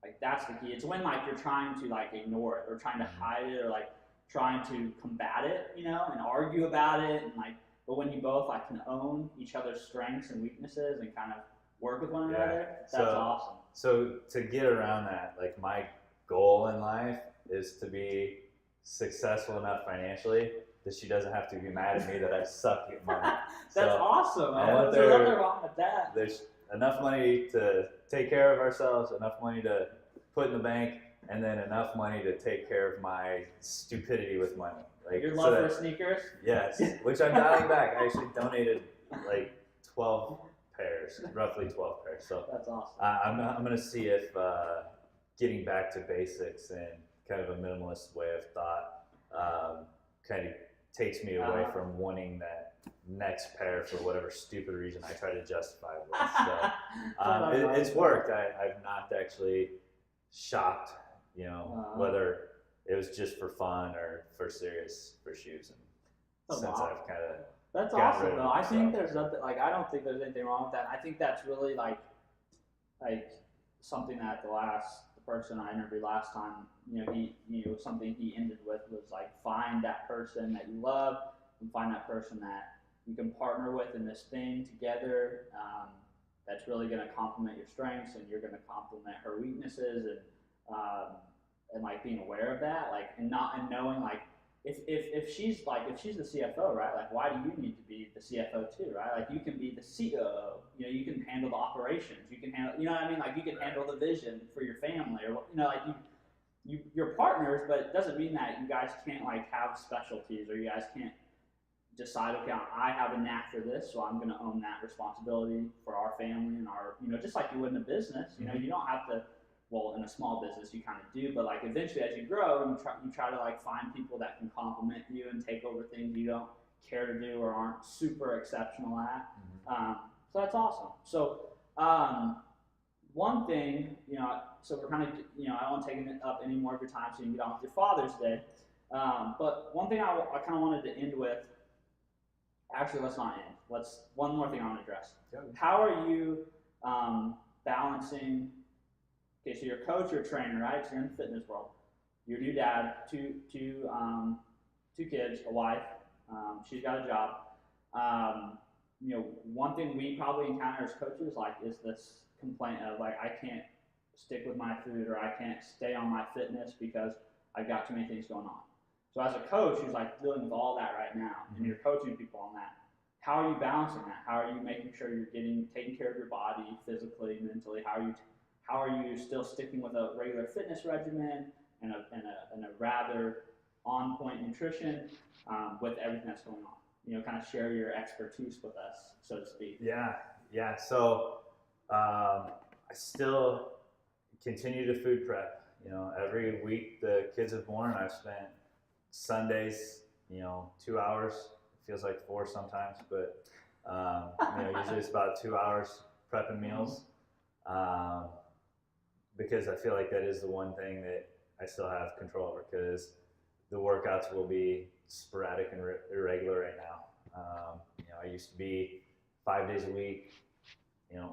like that's the key. It's when like you're trying to like ignore it or trying to hide it or like trying to combat it, and argue about it, and like, but when you both like can own each other's strengths and weaknesses and kind of work with one another, that's awesome. So to get around that, like my goal in life is to be successful enough financially that she doesn't have to be mad at me that I suck at money. That's awesome. I want There's nothing wrong with that. There's enough money to take care of ourselves, enough money to put in the bank, and then enough money to take care of my stupidity with money. Like your love for sneakers? Yes, which I'm dialing back. I actually donated like 12 pairs, roughly 12 pairs. So that's awesome. I'm gonna see if getting back to basics and kind of a minimalist way of thought kind of takes me away from wanting that next pair for whatever stupid reason I try to justify it with. So it's worked. I've not actually shopped, whether it was just for fun or for shoes. And since I've kind of that's awesome though. I think there's nothing like I don't think there's anything wrong with that. I think that's really like something that the person I interviewed last time, something he ended with was like find that person that you love and find that person that you can partner with in this thing together. That's really going to complement your strengths and you're going to complement her weaknesses, and like being aware of that, like and knowing like if she's the CFO, right? Like why do you need to be the CFO too, right? Like you can be the COO, you can handle the operations, you can handle, what I mean? Like you can handle the vision for your family, or like you're partners, but it doesn't mean that you guys can't like have specialties or you guys can't decide, okay, I have a knack for this, so I'm going to own that responsibility for our family and our, just like you would in a business. You don't have to. Well, in a small business, you kind of do, but like eventually, as you grow, you try to like find people that can complement you and take over things you don't care to do or aren't super exceptional at. So that's awesome. So one thing, so we're kind of, I don't want to take up any more of your time, so you can get on with your Father's Day. But one thing I kind of wanted to end with. Actually, let's not end. One more thing I want to address. How are you balancing? Okay, so you're a coach, you're a trainer, right? So you're in the fitness world. You're a new dad, two kids, a wife. She's got a job. One thing we probably encounter as coaches, is this complaint of I can't stick with my food or I can't stay on my fitness because I've got too many things going on. So as a coach who's dealing with all that right now, and you're coaching people on that, how are you balancing that? How are you making sure you're taking care of your body physically, mentally? How are you still sticking with a regular fitness regimen and a rather on-point nutrition with everything that's going on? Kind of share your expertise with us, so to speak. Yeah. So I still continue to food prep. Every week the kids are born, I've spent Sundays, 2 hours. It feels like 4 sometimes, but usually it's about 2 hours prepping meals. Because I feel like that is the one thing that I still have control over, because the workouts will be sporadic and irregular right now. I used to be 5 days a week,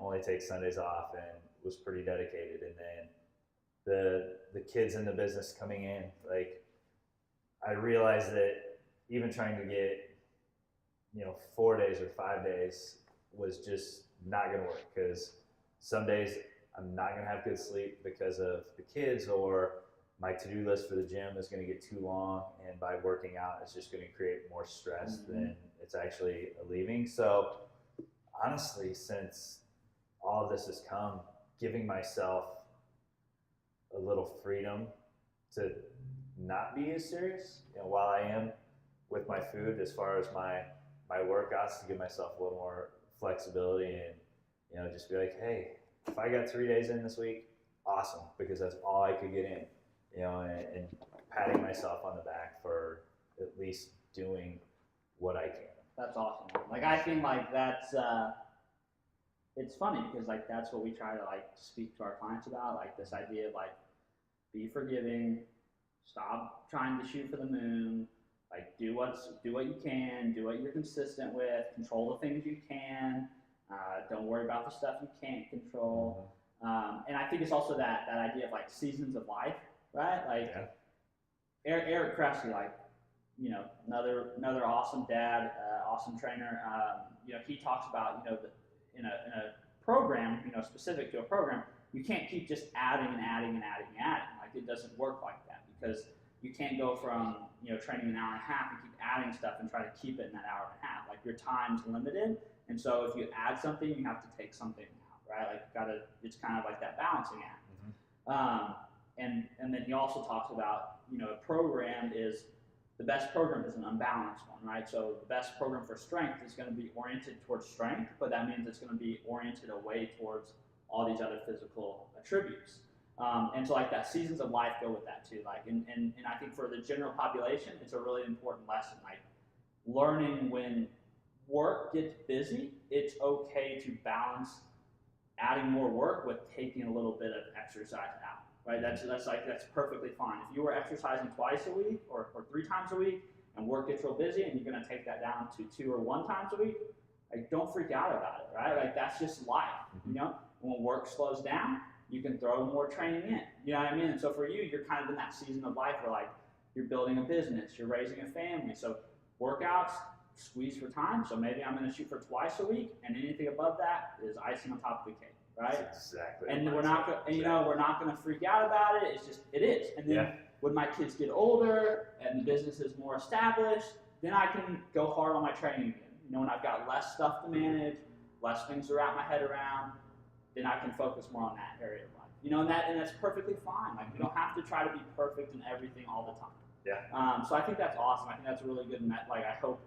only take Sundays off, and was pretty dedicated. And then the kids in the business coming in, I realized that even trying to get 4 days or 5 days was just not going to work, because some days I'm not going to have good sleep because of the kids, or my to-do list for the gym is going to get too long, and by working out it's just going to create more stress than it's actually alleviating. So honestly, since all of this has come, giving myself a little freedom to not be as serious, while I am with my food, as far as my workouts, to give myself a little more flexibility and just be like, hey, if I got 3 days in this week, awesome, because that's all I could get in, and patting myself on the back for at least doing what I can. That's awesome. I think that's it's funny because that's what we try to speak to our clients about, this idea of be forgiving, stop trying to shoot for the moon, do what you can, do what you're consistent with, control the things you can, don't worry about the stuff you can't control. And I think it's also that idea of seasons of life, right? Eric Cressy, another awesome dad, awesome trainer. He talks about in a program, specific to a program, you can't keep just adding and adding and adding and adding. It doesn't work like that, because you can't go from training an hour and a half and keep adding stuff and try to keep it in that hour and a half. Your time's limited, and so if you add something, you have to take something out, right? It's kind of like that balancing act. And then he also talks about the best program is an unbalanced one, right? So the best program for strength is going to be oriented towards strength, but that means it's going to be oriented away towards all these other physical attributes. And so that seasons of life go with that too. And I think for the general population, it's a really important lesson. Learning when work gets busy, it's okay to balance adding more work with taking a little bit of exercise out. Right? That's perfectly fine. If you were exercising twice a week or 3 times a week, and work gets real busy, and you're going to take that down to 2 or 1 times a week, don't freak out about it, right? That's just life. When work slows down, you can throw more training in. You know what I mean? And so for you, you're kind of in that season of life where you're building a business, you're raising a family. So workouts, squeeze for time. So maybe I'm going to shoot for twice a week, and anything above that is icing on top of the cake. Right? That's exactly. And we're not going to freak out about it. It's just, it is. And then when my kids get older and the business is more established, then I can go hard on my training again. When I've got less stuff to manage, less things to wrap my head around, then I can focus more on that area of life. And that's perfectly fine. You don't have to try to be perfect in everything all the time. Yeah. So I think that's awesome. I think that's really good. And I hope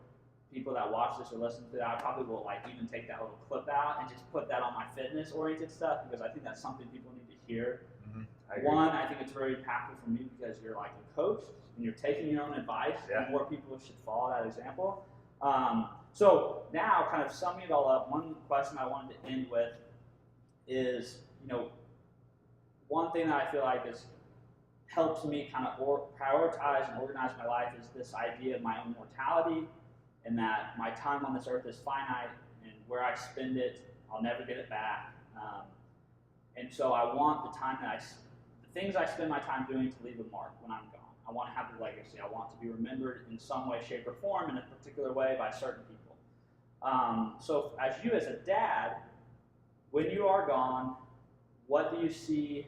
people that watch this or listen to that, I probably will like even take that little clip out and just put that on my fitness oriented stuff, because I think that's something people need to hear. One, I think it's very impactful for me because you're like a coach and you're taking your own advice, and more people should follow that example. So now, kind of summing it all up, one question I wanted to end with is, one thing that I feel like helps me kind of prioritize and organize my life is this idea of my own mortality, and that my time on this earth is finite, and where I spend it, I'll never get it back. And so I want the things I spend my time doing to leave a mark when I'm gone. I want to have a legacy. I want to be remembered in some way, shape, or form in a particular way by certain people. So as a dad, when you are gone, what do you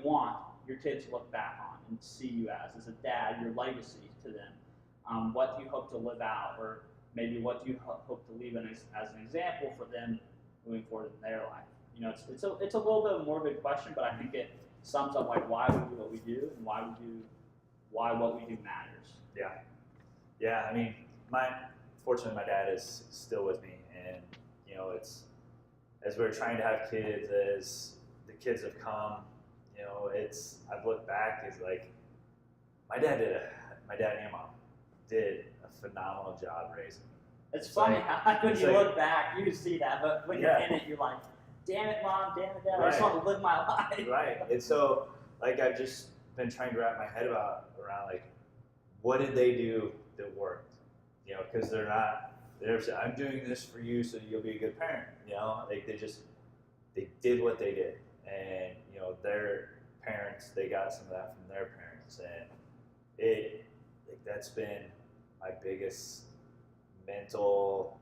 want your kids to look back on and see you as a dad, your legacy to them? What do you hope to live out, or maybe what do you hope to leave as an example for them moving forward in their life? It's a little bit of a morbid question, but I think it sums up like why we do what we do and why what we do matters. Yeah. I mean, fortunately, my dad is still with me, and it's as we're trying to have kids, as the kids have come, I've looked back as like my dad and mom did a phenomenal job raising me. It's funny how when you look back, you see that, but when you're in it, you're like, damn it, mom, damn it, dad, I just want to live my life. Right. And so, like, I've just been trying to wrap my head around, like, what did they do that worked? Because they're saying, I'm doing this for you so you'll be a good parent. Like, they did what they did. And, their parents, they got some of that from their parents. And that's been my biggest mental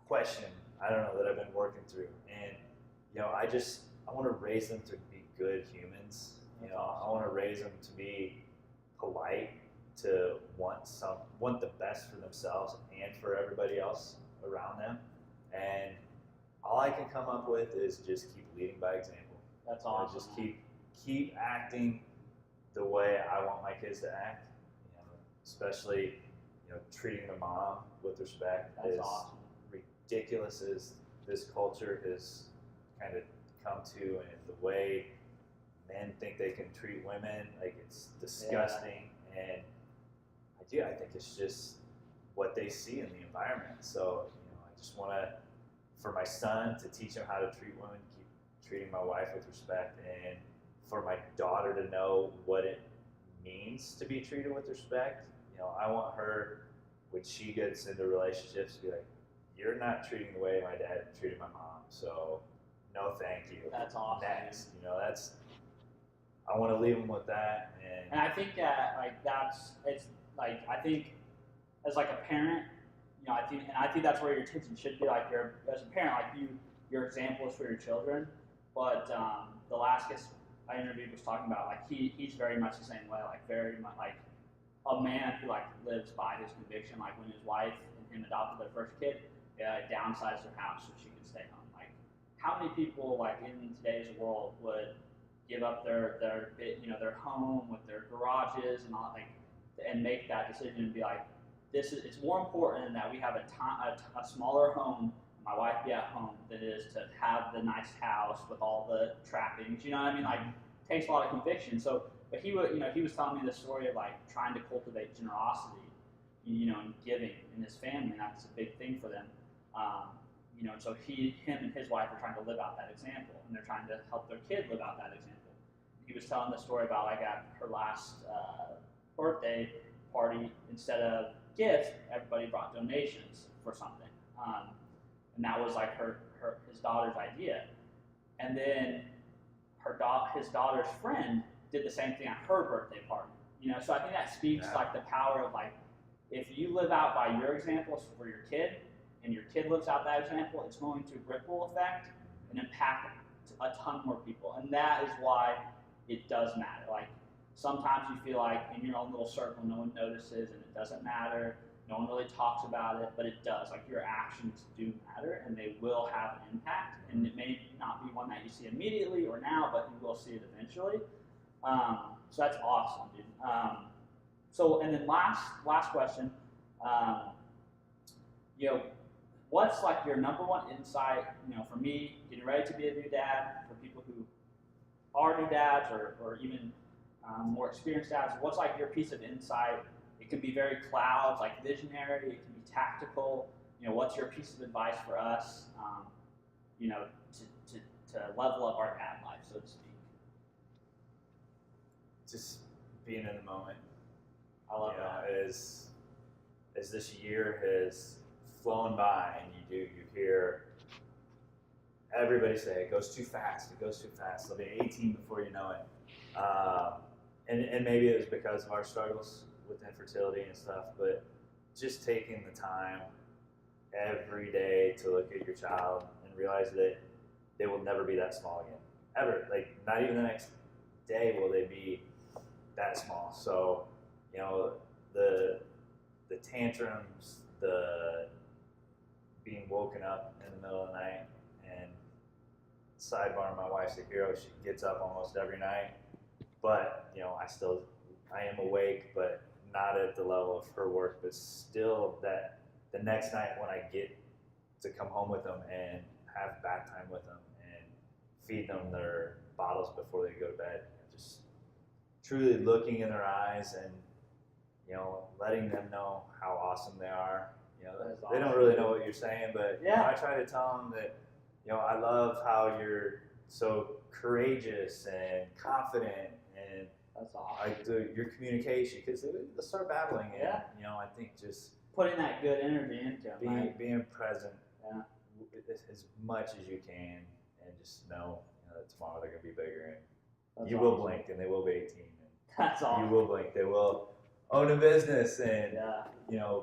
question, I don't know, that I've been working through. And, I want to raise them to be good humans. I want to raise them to be polite, to want the best for themselves and for everybody else around them. And all I can come up with is just keep leading by example. That's awesome. Just keep acting the way I want my kids to act. Especially, treating the mom with respect. That's awesome. Ridiculous as this culture has kind of come to, and the way men think they can treat women, like, it's disgusting. And I think it's just what they see in the environment. So, I just want to, for my son, to teach him how to treat women, keep treating my wife with respect, and for my daughter to know what it means to be treated with respect. I want her, when she gets into relationships, to be like, you're not treating the way my dad treated my mom, so no thank you. That's awesome. Next. I want to leave them with that. And I think that, I think as like a parent, I think that's where your attention should be. Like, as a parent, like, your example is for your children. But the last guest I interviewed was talking about, like, he's very much the same way, like, very much like a man who like lives by his conviction. Like, when his wife and him adopted their first kid, downsized their house so she could stay home. Like, how many people, like, in today's world would give up their home with their garages and all, like, and make that decision and be like, it's more important that we have a smaller home, my wife be at home, than it is to have the nice house with all the trappings. You know what I mean? Like, it takes a lot of conviction. So, but he was telling me the story of like trying to cultivate generosity, and giving in his family, and that's a big thing for them. So him and his wife are trying to live out that example, and they're trying to help their kid live out that example. He was telling the story about, like, at her last birthday party, instead of gifts, everybody brought donations for something, and that was like his daughter's idea. And then his daughter's friend did the same thing at her birthday party. So I think that speaks like the power of, like, if you live out by your examples for your kid, and your kid lives out that example, it's going to ripple effect and impact a ton more people. And that is why it does matter. Like, sometimes you feel like in your own little circle, no one notices and it doesn't matter. No one really talks about it, but it does. Like, your actions do matter, and they will have an impact. And it may not be one that you see immediately or now, but you will see it eventually. So that's awesome, dude. And then last question. what's like your number one insight, for me, getting ready to be a new dad, for people who are new dads or even more experienced dads, what's like your piece of insight? It can be very clouds, like visionary, it can be tactical. What's your piece of advice for us, to level up our dad life, so to speak? Just being in the moment. I love that. As this year has flown by, and you hear everybody say it goes too fast. It goes too fast. They'll be 18 before you know it. And maybe it was because of our struggles with infertility and stuff, but just taking the time every day to look at your child and realize that they will never be that small again, ever. Like, not even the next day will they be that small. So, the tantrums, the being woken up in the middle of the night, and sidebar, my wife's a hero. She gets up almost every night, but I am awake, but not at the level of her work. But still, that the next night when I get to come home with them and have bath time with them and feed them their bottles before they go to bed, just truly looking in their eyes and letting them know how awesome they are. They don't really know what you're saying, but I try to tell them that I love how you're so courageous and confident, and that's awesome. Your communication, because they'll start babbling, and I think just putting that good energy into them, being present as much as you can, and just know that tomorrow they're going to be bigger, and you will blink and they will be 18. And that's awesome. You will blink. They will own a business and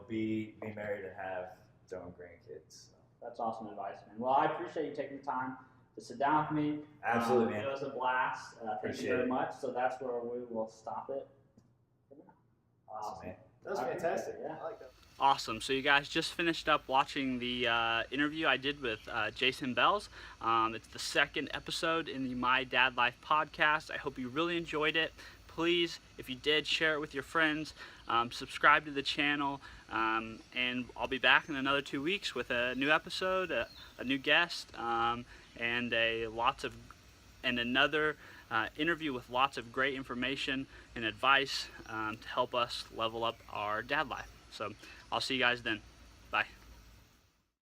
be married and have their own grandkids. So. That's awesome advice, man. Well, I appreciate you taking the time to sit down with me. Absolutely, man. It was a blast. Thank you very much. So that's where we will stop it. Awesome, man. That was fantastic. Yeah. I like that. Awesome. So you guys just finished up watching the interview I did with Jason Belz. It's the second episode in the My Dad Life podcast. I hope you really enjoyed it. Please, if you did, share it with your friends. Subscribe to the channel. And I'll be back in another 2 weeks with a new episode, a new guest, and another interview with lots of great information and advice to help us level up our dad life. So I'll see you guys then. Bye.